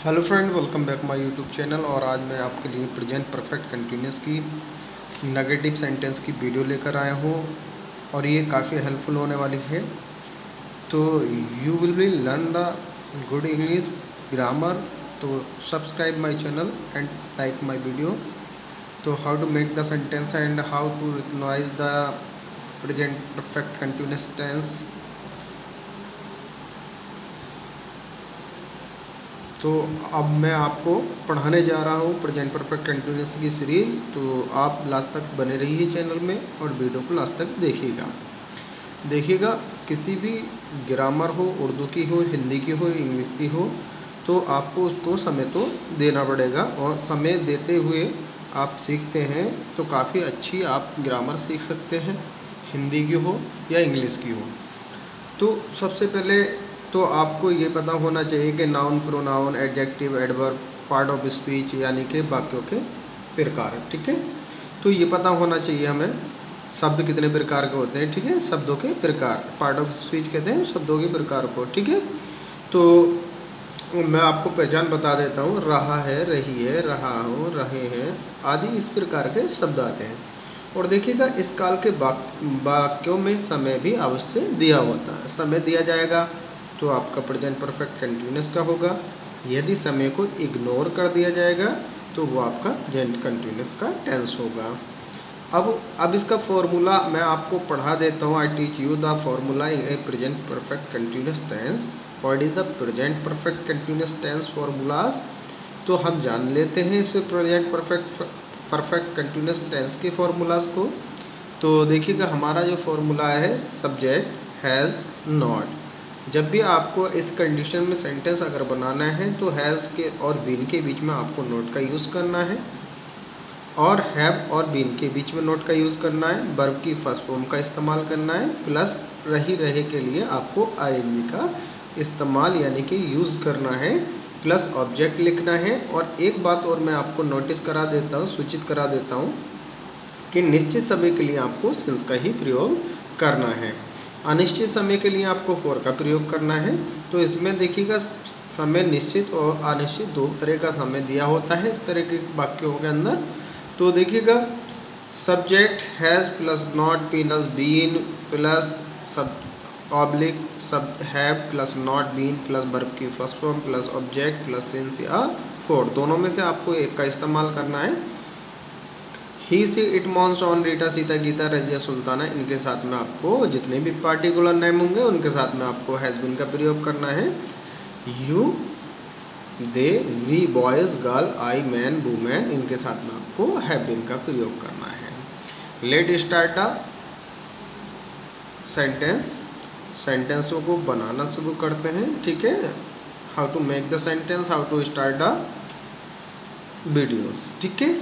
Hello friend, welcome back my YouTube channel. और आज मैं आपके लिए प्रेजेंट परफेक्ट कंटिन्यूस की नेगेटिव सेंटेंस की वीडियो लेकर आया हूँ और ये काफ़ी हेल्पफुल होने वाली है। तो you will be learn the good English grammar. तो subscribe my channel and like my video. तो how to make the sentence and how to recognise the present perfect continuous tense. तो अब मैं आपको पढ़ाने जा रहा हूँ प्रेजेंट परफेक्ट कंटिन्यूस की सीरीज़। तो आप लास्ट तक बने रहिए चैनल में और वीडियो को लास्ट तक देखिएगा। किसी भी ग्रामर हो, उर्दू की हो, हिंदी की हो, इंग्लिश की हो, तो आपको उसको समय तो देना पड़ेगा। और समय देते हुए आप सीखते हैं तो काफ़ी अच्छी आप ग्रामर सीख सकते हैं, हिंदी की हो या इंग्लिश की हो। तो सबसे पहले तो आपको ये पता होना चाहिए कि noun, pronoun, adjective, adverb, part of speech यानी कि वाक्यों के प्रकार। ठीक है, तो ये पता होना चाहिए हमें शब्द कितने प्रकार के होते हैं। ठीक है, शब्दों के प्रकार, पार्ट ऑफ स्पीच कहते हैं शब्दों के प्रकार को। ठीक है, तो मैं आपको पहचान बता देता हूँ। रहा है, रही है, रहा हूँ, रहे हैं आदि इस प्रकार के शब्द आते हैं। और देखिएगा इस काल के वाक्यों में समय भी अवश्य दिया होता है। समय दिया जाएगा तो आपका प्रेजेंट परफेक्ट कंटिन्यूस का होगा। यदि समय को इग्नोर कर दिया जाएगा तो वो आपका प्रेजेंट कंटिन्यूस का टेंस होगा। अब इसका फॉर्मूला मैं आपको पढ़ा देता हूँ। I teach you the formula in a present perfect continuous tense. What is the present perfect continuous tense formulas. तो हम जान लेते हैं इसे प्रेजेंट परफेक्ट कंटिन्यूस टेंस के फॉर्मूलाज को। तो देखिएगा हमारा जो फॉर्मूला है, सब्जेक्ट हैज़ नॉट। जब भी आपको इस कंडीशन में सेंटेंस अगर बनाना है तो हैज़ के और बीन के बीच में आपको नॉट का यूज़ करना है, और हैव और बीन के बीच में नोट का यूज़ करना है। वर्ब की फर्स्ट फॉर्म का इस्तेमाल करना है, प्लस रही रहे के लिए आपको आईएनजी का इस्तेमाल यानी कि यूज़ करना है, प्लस ऑब्जेक्ट लिखना है। और एक बात और मैं आपको नोटिस करा देता हूँ, सूचित करा देता हूँ कि निश्चित समय के लिए आपको सिंस का ही प्रयोग करना है, अनिश्चित समय के लिए आपको फॉर का प्रयोग करना है। तो इसमें देखिएगा समय निश्चित और अनिश्चित दो तरह का समय दिया होता है इस तरह के वाक्यों के अंदर। तो देखिएगा subject has plus not plus been plus sub oblique sub have plus not been plus verb की first form plus object plus since या फॉर, दोनों में से आपको एक का इस्तेमाल करना है। He she it nouns on Rita Sita Gita Razia Sultana, इनके साथ में आपको जितने भी पार्टिकुलर नेम होंगे उनके साथ में आपको हैज़ बीन का प्रयोग करना है। You, they, we, boys, girl, I, man, women, इनके साथ में आपको हैव बीन का प्रयोग करना है। Let start the sentence. सेंटेंसों को बनाना शुरू करते हैं। ठीक है, how to make the sentence, how to start the videos. ठीक है,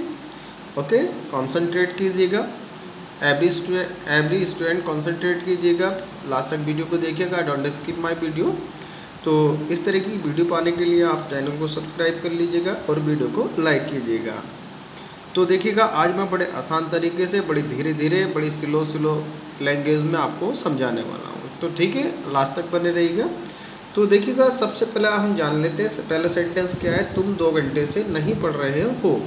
ओके, कॉन्सेंट्रेट कीजिएगा। एवरी स्टूडेंट कॉन्सेंट्रेट कीजिएगा, लास्ट तक वीडियो को देखिएगा, डोंट स्किप माय वीडियो। तो इस तरह की वीडियो पाने के लिए आप चैनल को सब्सक्राइब कर लीजिएगा और वीडियो को लाइक कीजिएगा। तो देखिएगा आज मैं बड़े आसान तरीके से, बड़ी धीरे धीरे, बड़ी स्लो लैंग्वेज में आपको समझाने वाला हूँ। तो ठीक है, लास्ट तक बने रहिएगा। तो देखिएगा सबसे पहले हम जान लेते हैं पहला सेंटेंस क्या है। तुम 2 घंटे से नहीं पढ़ रहे हो।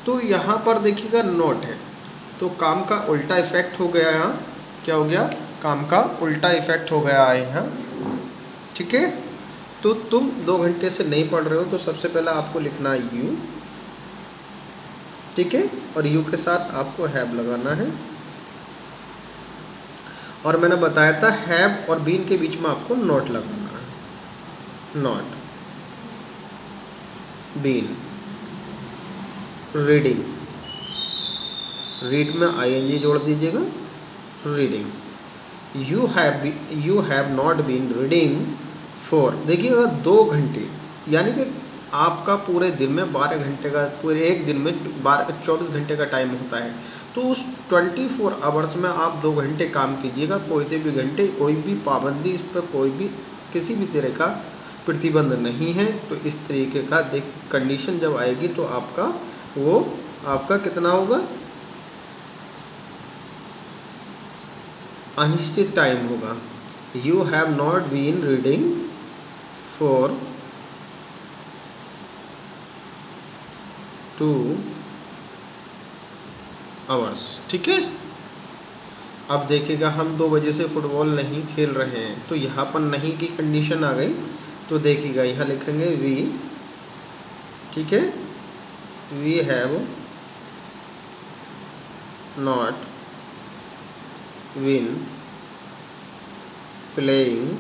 तो यहाँ पर देखिएगा नोट है, तो काम का उल्टा इफेक्ट हो गया। यहाँ क्या हो गया, काम का उल्टा इफेक्ट हो गया है यहाँ। ठीक है, तो तुम 2 घंटे से नहीं पढ़ रहे हो, तो सबसे पहले आपको लिखना है यू। ठीक है, और यू के साथ आपको हैव लगाना है। और मैंने बताया था हैव और बीन के बीच में आपको नॉट लगाना है। नॉट, बीन, रीडिंग, रीड में आईएनजी जोड़ दीजिएगा, reading. You have not been reading for. देखिएगा 2 घंटे यानी कि आपका पूरे दिन में 12 घंटे का, पूरे एक दिन में 24 घंटे का टाइम होता है। तो उस 24 आवर्स में आप 2 घंटे काम कीजिएगा। कोई से भी घंटे, कोई भी पाबंदी इस पर, कोई भी किसी भी तरह का प्रतिबंध नहीं है। तो इस तरीके का कंडीशन जब आएगी तो आपका कितना होगा, अनिश्चित टाइम होगा। You have not been reading for hours। ठीक है, अब देखिएगा हम 2 बजे से फुटबॉल नहीं खेल रहे हैं, तो यहाँ पर नहीं की कंडीशन आ गई, तो देखिएगा यहाँ लिखेंगे वी। ठीक है, we have not been playing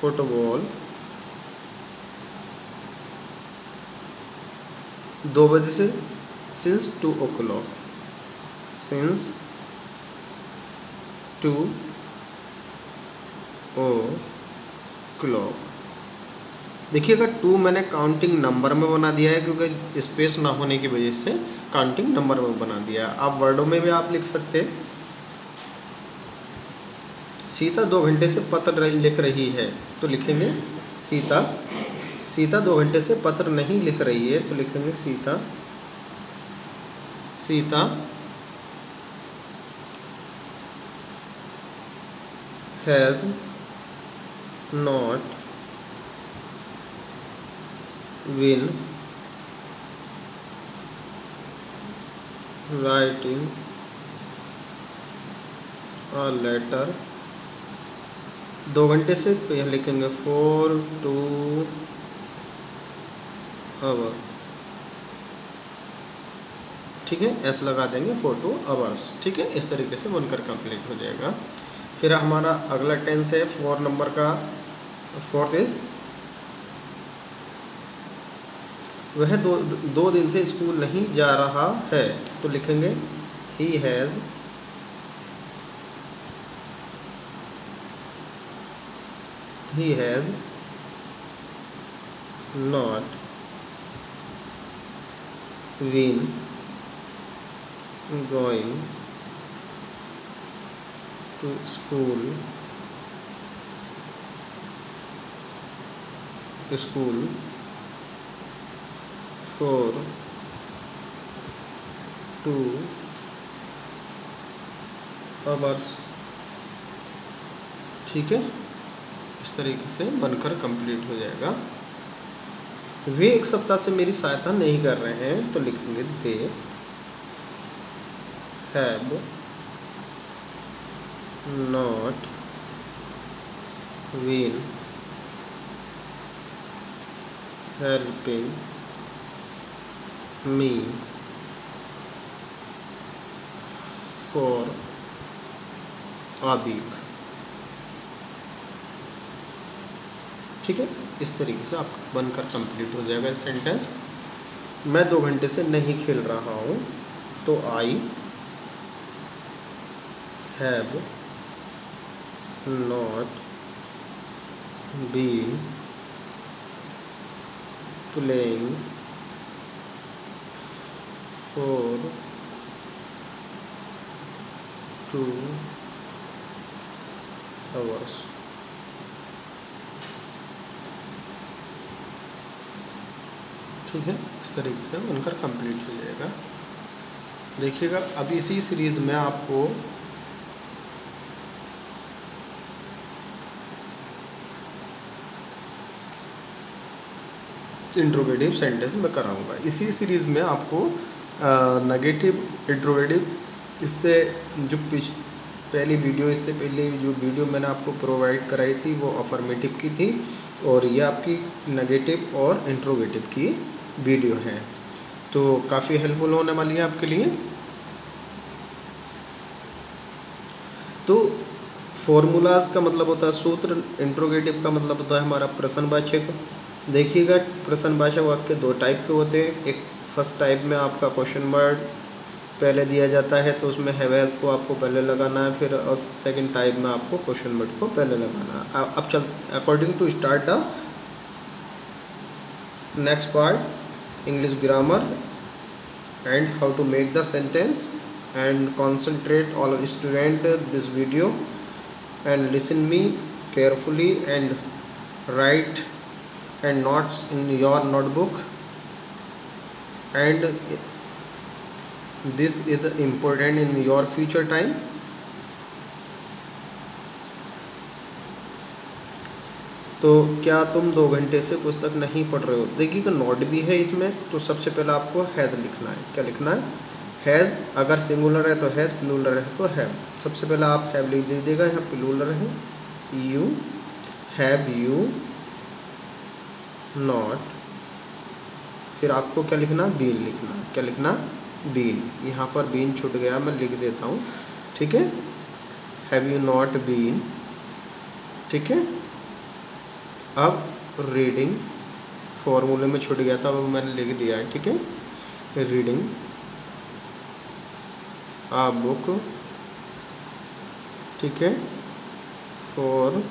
football 2 बजे से सिंस 2 o'clock, सिंस 2 o'clock। देखिएगा 2 मैंने काउंटिंग नंबर में बना दिया है, क्योंकि स्पेस ना होने की वजह से काउंटिंग नंबर में बना दिया। आप वर्डों में भी आप लिख सकते हैं, सीता 2 घंटे से पत्र लिख रही है, तो लिखेंगे सीता। सीता 2 घंटे से पत्र नहीं लिख रही है, तो लिखेंगे Sita has not been writing a letter. 2 घंटे से तो यहाँ लिखेंगे 4 to hour। ठीक है, ऐसा लगा देंगे 4 to hours। ठीक है, इस तरीके से बनकर कंप्लीट हो जाएगा। फिर हमारा अगला टेंस है 4 नंबर का। फोर्थ इज वह दो दिन से स्कूल नहीं जा रहा है, तो लिखेंगे he has not been going to school for 2 hours। ठीक है, इस तरीके से बनकर कंप्लीट हो जाएगा। वे 1 सप्ताह से मेरी सहायता नहीं कर रहे हैं, तो लिखेंगे they have not been helping me for a week. ठीक है, इस तरीके से आपका बनकर कंप्लीट हो जाएगा सेंटेंस। मैं 2 घंटे से नहीं खेल रहा हूँ, तो I have not been playing for 2 hours। ठीक है, इस तरीके से बनकर कंप्लीट हो जाएगा। देखिएगा अब इसी सीरीज़ में आपको इंट्रोगेटिव सेंटेंस में कराऊंगा। इसी सीरीज़ में आपको नेगेटिव इंट्रोगेटिव, इससे जो पहली वीडियो, इससे पहले जो वीडियो मैंने आपको प्रोवाइड कराई थी वो अफर्मेटिव की थी, और ये आपकी नेगेटिव और इंट्रोगेटिव की वीडियो है, तो काफ़ी हेल्पफुल होने वाली है आपके लिए। तो फॉर्मूलाज का मतलब होता है सूत्र, इंट्रोगेटिव का मतलब होता है हमारा प्रश्नवाचक। देखिएगा प्रश्नवाचक वाक्य 2 टाइप के होते हैं। एक फर्स्ट टाइप में आपका क्वेश्चन वर्ड पहले दिया जाता है, तो उसमें हैवैज को आपको पहले लगाना है, फिर और सेकंड टाइप में आपको क्वेश्चन वर्ड को पहले लगाना है। अब चल according to start the next part English grammar and how to make the sentence, and concentrate all student this video and listen me carefully and write and notes in your notebook, and this is important in your future time। तो क्या तुम 2 घंटे से पुस्तक नहीं पढ़ रहे हो? देखिएगा नॉट भी है इसमें, तो सबसे पहले आपको हैज़ लिखना है। क्या लिखना है? हैज़। अगर सिंगुलर है तो हैज़, प्लूरल है तो हैव। सबसे पहले आप हैव लिख दीजिएगा, यहाँ प्लूरल है। यू हैव यू नॉट, फिर आपको क्या लिखना? बीन लिखना। क्या लिखना? बीन। यहाँ पर बीन छूट गया, मैं लिख देता हूँ, ठीक है। हैव यू नॉट बीन, ठीक है। अब रीडिंग फॉर्मूले में छूट गया था, वो मैंने लिख दिया है, ठीक है। रीडिंग आ बुक, ठीक है, फॉर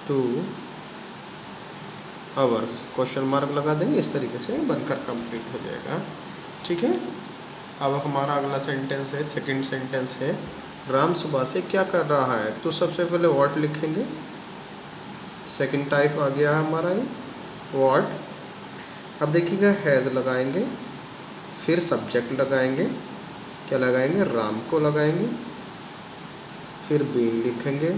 2 आवर्स, क्वेश्चन मार्क लगा देंगे। इस तरीके से बनकर कंप्लीट हो जाएगा, ठीक है। अब हमारा अगला सेंटेंस है, सेकंड सेंटेंस है, राम सुबह से क्या कर रहा है? तो सबसे पहले व्हाट लिखेंगे। सेकंड टाइप आ गया हमारा ये व्हाट। अब देखिएगा हैज़ लगाएंगे, फिर सब्जेक्ट लगाएंगे। क्या लगाएंगे? राम को लगाएंगे, फिर बीन लिखेंगे,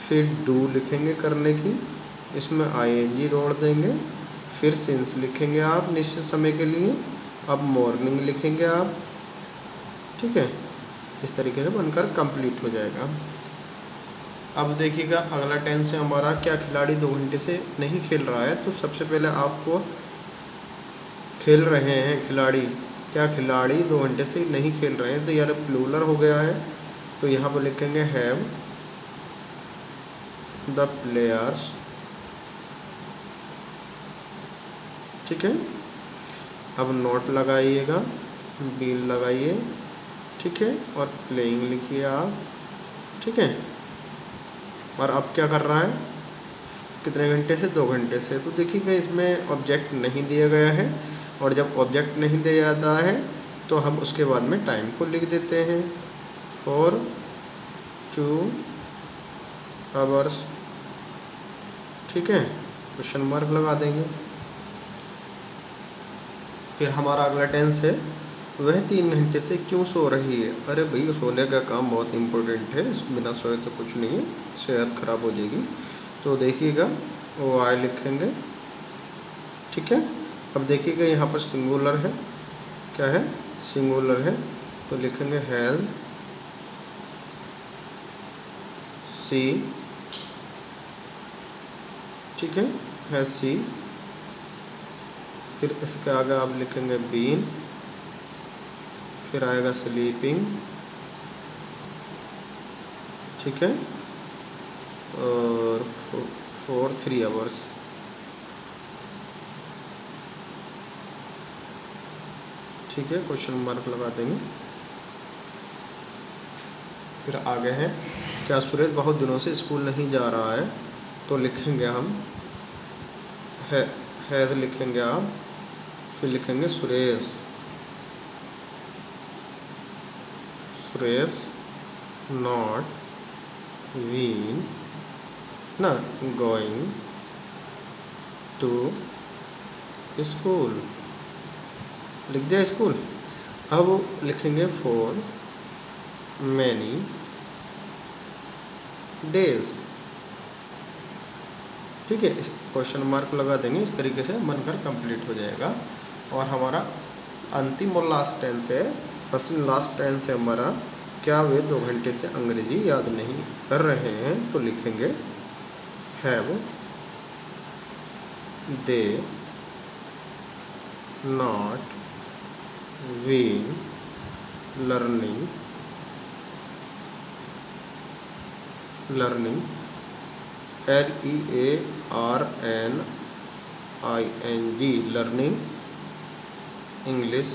फिर डू लिखेंगे करने की, इसमें आईएनजी जोड़ देंगे, फिर सिंस लिखेंगे आप निश्चित समय के लिए। अब मॉर्निंग लिखेंगे आप, ठीक है। इस तरीके से बनकर कंप्लीट हो जाएगा। अब देखिएगा अगला टेंस है हमारा, क्या खिलाड़ी 2 घंटे से नहीं खेल रहा है? तो सबसे पहले आपको खेल रहे हैं खिलाड़ी, क्या खिलाड़ी 2 घंटे से नहीं खेल रहे हैं? तो यार प्लूरल हो गया है, तो यहाँ पर लिखेंगे हैव द प्लेयर्स, ठीक है। अब नोट लगाइएगा, बीन लगाइए, ठीक है, और प्लेइंग लिखिए आप, ठीक है। और अब क्या कर रहा है? कितने घंटे से? 2 घंटे से। तो देखिएगा इसमें ऑब्जेक्ट नहीं दिया गया है, और जब ऑब्जेक्ट नहीं दिया जाता है तो हम उसके बाद में टाइम को लिख देते हैं, फॉर 2 आवर्स, ठीक है, क्वेश्चन मार्क लगा देंगे। फिर हमारा अगला टेंस है, वह 3 घंटे से क्यों सो रही है? अरे भाई सोने का काम बहुत इम्पोर्टेंट है, बिना सोए तो कुछ नहीं है, सेहत खराब हो जाएगी। तो देखिएगा वो वाई लिखेंगे, ठीक है। अब देखिएगा यहाँ पर सिंगुलर है, क्या है? सिंगुलर है, तो लिखेंगे हैव सी, ठीक है सी। फिर इसके आगे आप लिखेंगे बीन, फिर आएगा स्लीपिंग, ठीक है, और फॉर 3 आवर्स, ठीक है, क्वेश्चन मार्क लगा देंगे। फिर आगे है, क्या सुरेश बहुत दिनों से स्कूल नहीं जा रहा है? तो लिखेंगे हम हैज़ लिखेंगे आप, फिर लिखेंगे सुरेश नॉट बीन ना गोइंग टू स्कूल, लिख दिया स्कूल। अब लिखेंगे फॉर मैनी डेज, ठीक है, इस क्वेश्चन मार्क लगा देंगे। इस तरीके से बनकर कंप्लीट हो जाएगा। और हमारा अंतिम और लास्ट टेंस है, फर्स्ट लास्ट टेंस है हमारा, क्या वे 2 घंटे से अंग्रेजी याद नहीं कर रहे हैं? तो लिखेंगे have they not been learning LEARNING learning English,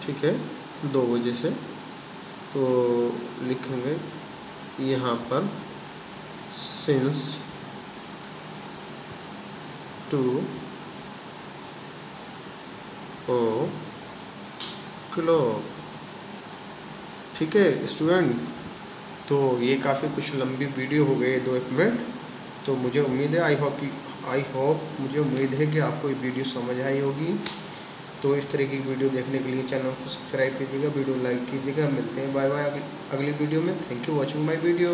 ठीक है, 2 बजे से। तो लिखेंगे यहाँ पर सिंस 2 o'clock, ठीक है स्टूडेंट। तो ये काफ़ी कुछ लंबी वीडियो हो गई है, 2-1 मिनट। तो मुझे उम्मीद है मुझे उम्मीद है कि आपको ये वीडियो समझ आई होगी। तो इस तरह की वीडियो देखने के लिए चैनल को सब्सक्राइब कीजिएगा, वीडियो लाइक कीजिएगा। मिलते हैं बाय बाय अगली वीडियो में। Thank you watching my video.